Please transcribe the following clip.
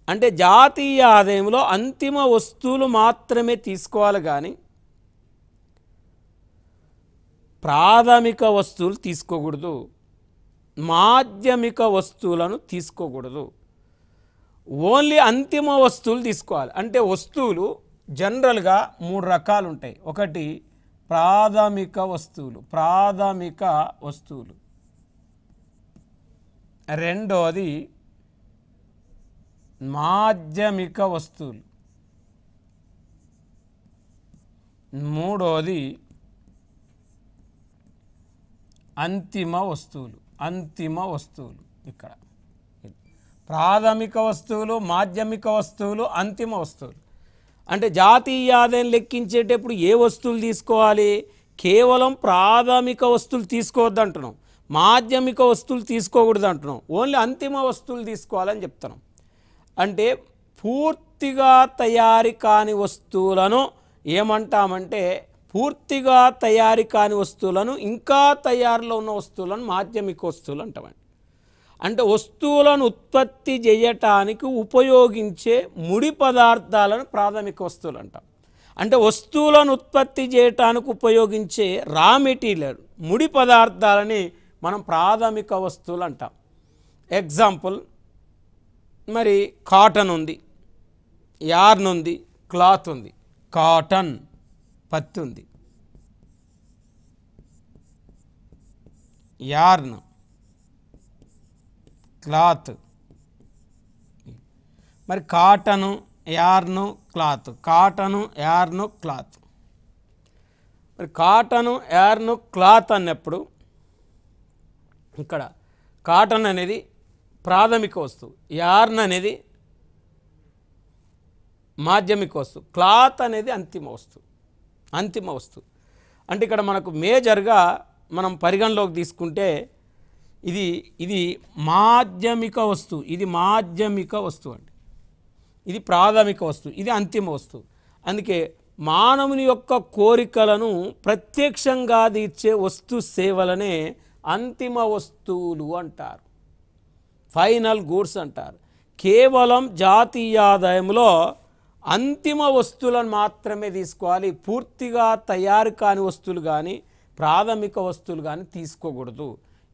అంటే జాతీయ ఆదాయంలో అంతిమ వస్తువులు మాత్రమే తీసుకోవాలి కానీ ప్రాథమిక వస్తువులు తీసుకోకూడదు, మాధ్యమిక వస్తువులను తీసుకోకూడదు. ఓన్లీ అంతిమ వస్తువులు తీసుకోవాలి. అంటే వస్తువులు జనరల్గా 3 రకాలు ఉంటాయి. ఒకటి ప్రాథమిక వస్తువులు, రెండోది మాధ్యమిక వస్తువులు, మూడోది అంతిమ వస్తువులు. ఇక్కడ ప్రాథమిక వస్తువులు, మాధ్యమిక వస్తువులు, అంతిమ వస్తువులు. అంటే జాతీయ ఆదాయం లెక్కించేటప్పుడు ఏ వస్తువులు తీసుకోవాలి? కేవలం ప్రాథమిక వస్తువులు తీసుకోవద్దు అంటున్నాం, మాధ్యమిక వస్తువులు తీసుకోకూడదు అంటున్నాం, ఓన్లీ అంతిమ వస్తువులు తీసుకోవాలని చెప్తున్నాం. అంటే పూర్తిగా తయారీ కాని వస్తువులను ఏమంటామంటే, పూర్తిగా తయారీ కాని వస్తువులను, ఇంకా తయారీలో ఉన్న వస్తువులను మాధ్యమిక వస్తువులు అంటామండి. అంటే వస్తువులను ఉత్పత్తి చేయటానికి ఉపయోగించే ముడి పదార్థాలను ప్రాథమిక వస్తువులు అంటాం. అంటే వస్తువులను ఉత్పత్తి చేయటానికి ఉపయోగించే రా మెటీరియల్, ముడి పదార్థాలని మనం ప్రాథమిక వస్తువులు అంటాం. ఎగ్జాంపుల్, మరి కాటన్ ఉంది, యార్న్ ఉంది, క్లాత్ ఉంది. కాటన్ పత్తి ఉంది, యార్న్ క్లాత్. మరి కాటను, యార్ను, క్లాత్, కాటను, యార్ను, క్లాత్. మరి కాటను, యార్ను, క్లాత్ అన్నప్పుడు ఇక్కడ కాటన్ అనేది ప్రాథమిక వస్తువు, యార్న్ అనేది మాధ్యమిక వస్తువు, క్లాత్ అనేది అంతిమ వస్తువు. అంటే ఇక్కడ మనకు మేజర్గా మనం పరిగణలోకి తీసుకుంటే ఇది మాధ్యమిక వస్తువు, ఇది మాధ్యమిక వస్తువు అండి, ఇది ప్రాథమిక వస్తువు, ఇది అంతిమ వస్తువు. అందుకే మానవుని యొక్క కోరికలను ప్రత్యక్షంగా తీర్చే వస్తు సేవలనే అంతిమ వస్తువులు అంటారు, ఫైనల్ గూడ్స్ అంటారు. కేవలం జాతీయ ఆదాయంలో అంతిమ వస్తువులను మాత్రమే తీసుకోవాలి, పూర్తిగా తయారు కాని వస్తువులు కానీ ప్రాథమిక వస్తువులు కానీ తీసుకోకూడదు.